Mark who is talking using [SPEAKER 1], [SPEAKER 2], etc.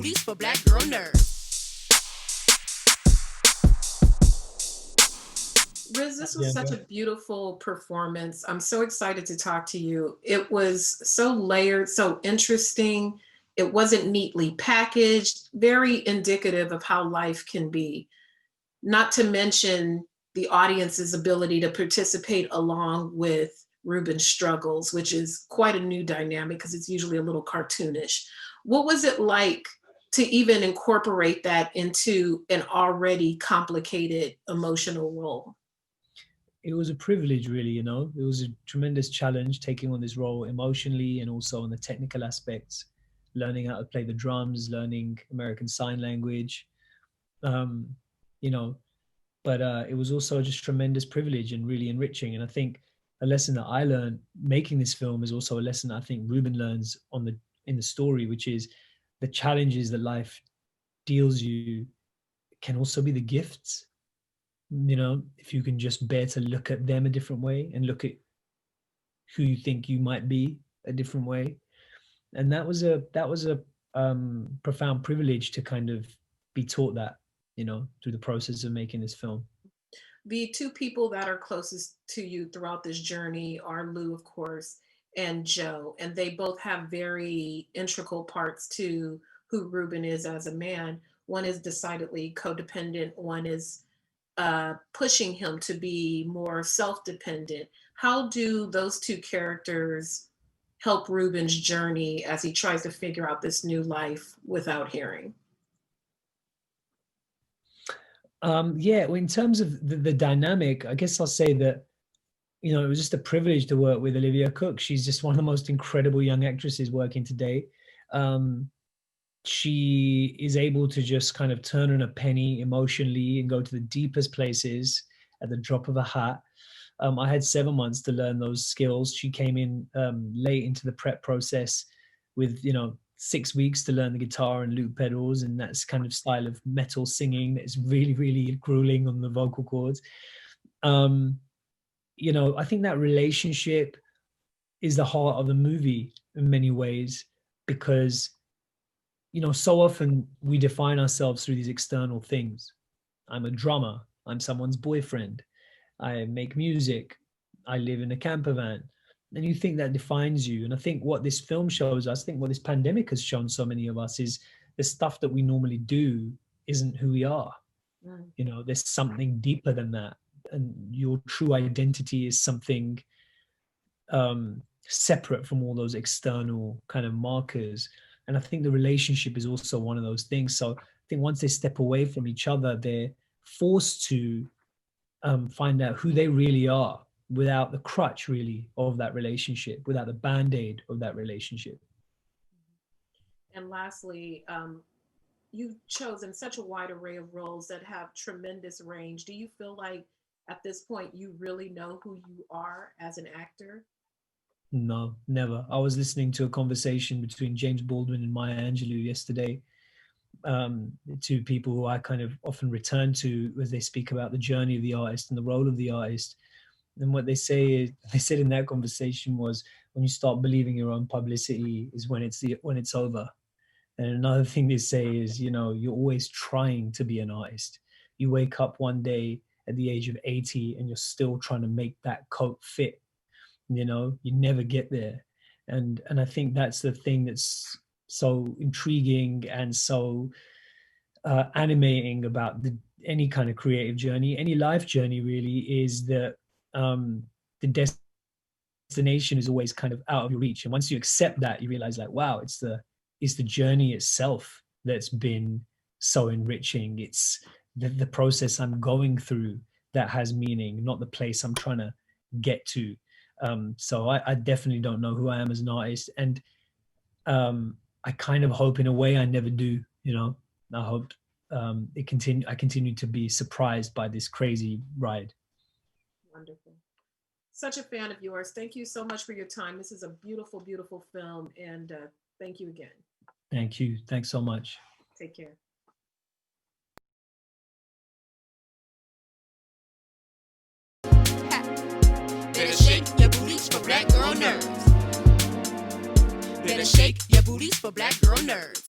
[SPEAKER 1] booties for black girl nerds.
[SPEAKER 2] Riz, this was such a beautiful performance. I'm so excited to talk to you. It was so layered, so interesting. It wasn't neatly packaged, very indicative of how life can be. Not to mention the audience's ability to participate along with Ruben's struggles, which is quite a new dynamic because it's usually a little cartoonish. What was it like to even incorporate that into an already complicated emotional role?
[SPEAKER 3] It was a privilege, really, you know. It was a tremendous challenge taking on this role emotionally and also on the technical aspects, learning how to play the drums, learning American Sign Language, um, you know. But it was also just tremendous privilege and really enriching. And I think a lesson that I learned making this film is also a lesson I think Ruben learns in the story, which is the challenges that life deals you can also be the gifts. You know, if you can just bear to look at them a different way and look at who you think you might be a different way. And that was a profound privilege to kind of be taught that, you know, through the process of making this film.
[SPEAKER 2] The two people that are closest to you throughout this journey are Lou, of course, and Joe, and they both have very integral parts to who Ruben is as a man. One is decidedly codependent, one is pushing him to be more self-dependent. How do those two characters help Ruben's journey as he tries to figure out this new life without hearing?
[SPEAKER 3] Yeah, well, in terms of the dynamic, I guess I'll say that, you know, it was just a privilege to work with Olivia Cooke. She's just one of the most incredible young actresses working today. She is able to just kind of turn on a penny emotionally and go to the deepest places at the drop of a hat. I had 7 months to learn those skills. She came in late into the prep process with, you know, 6 weeks to learn the guitar and loop pedals, and that's kind of style of metal singing that is really, really grueling on the vocal cords. You know, I think that relationship is the heart of the movie in many ways, because, you know, so often we define ourselves through these external things. I'm a drummer. I'm someone's boyfriend. I make music. I live in a camper van. And you think that defines you. And I think what this film shows us, I think what this pandemic has shown so many of us, is the stuff that we normally do isn't who we are. Mm. You know, there's something deeper than that. And your true identity is something separate from all those external kind of markers. And I think the relationship is also one of those things. So I think once they step away from each other, they're forced to find out who they really are without the crutch, really, of that relationship, without the Band-Aid of that relationship.
[SPEAKER 2] And lastly, you've chosen such a wide array of roles that have tremendous range. Do you feel like at this point you really know who you are as an actor?
[SPEAKER 3] No, never. I was listening to a conversation between James Baldwin and Maya Angelou yesterday, two people who I kind of often return to as they speak about the journey of the artist and the role of the artist. And what they say is, they said in that conversation was, when you start believing your own publicity is when it's over. And another thing they say is, you know, you're always trying to be an artist. You wake up one day at the age of 80 and you're still trying to make that coat fit. You know, you never get there. And I think that's the thing that's so intriguing and so animating about any kind of creative journey, any life journey really, is that the destination is always kind of out of your reach. And once you accept that, you realize, like, wow, it's the journey itself that's been so enriching. It's the process I'm going through that has meaning, not the place I'm trying to get to. So I definitely don't know who I am as an artist. And I kind of hope in a way I never do, you know. I hope I continue to be surprised by this crazy ride.
[SPEAKER 2] Wonderful. Such a fan of yours. Thank you so much for your time. This is a beautiful, beautiful film. And thank you again.
[SPEAKER 3] Thank you. Thanks so much.
[SPEAKER 2] Take care.
[SPEAKER 1] Better shake your booties for black girl nerds. Better shake your booties for black girl nerds.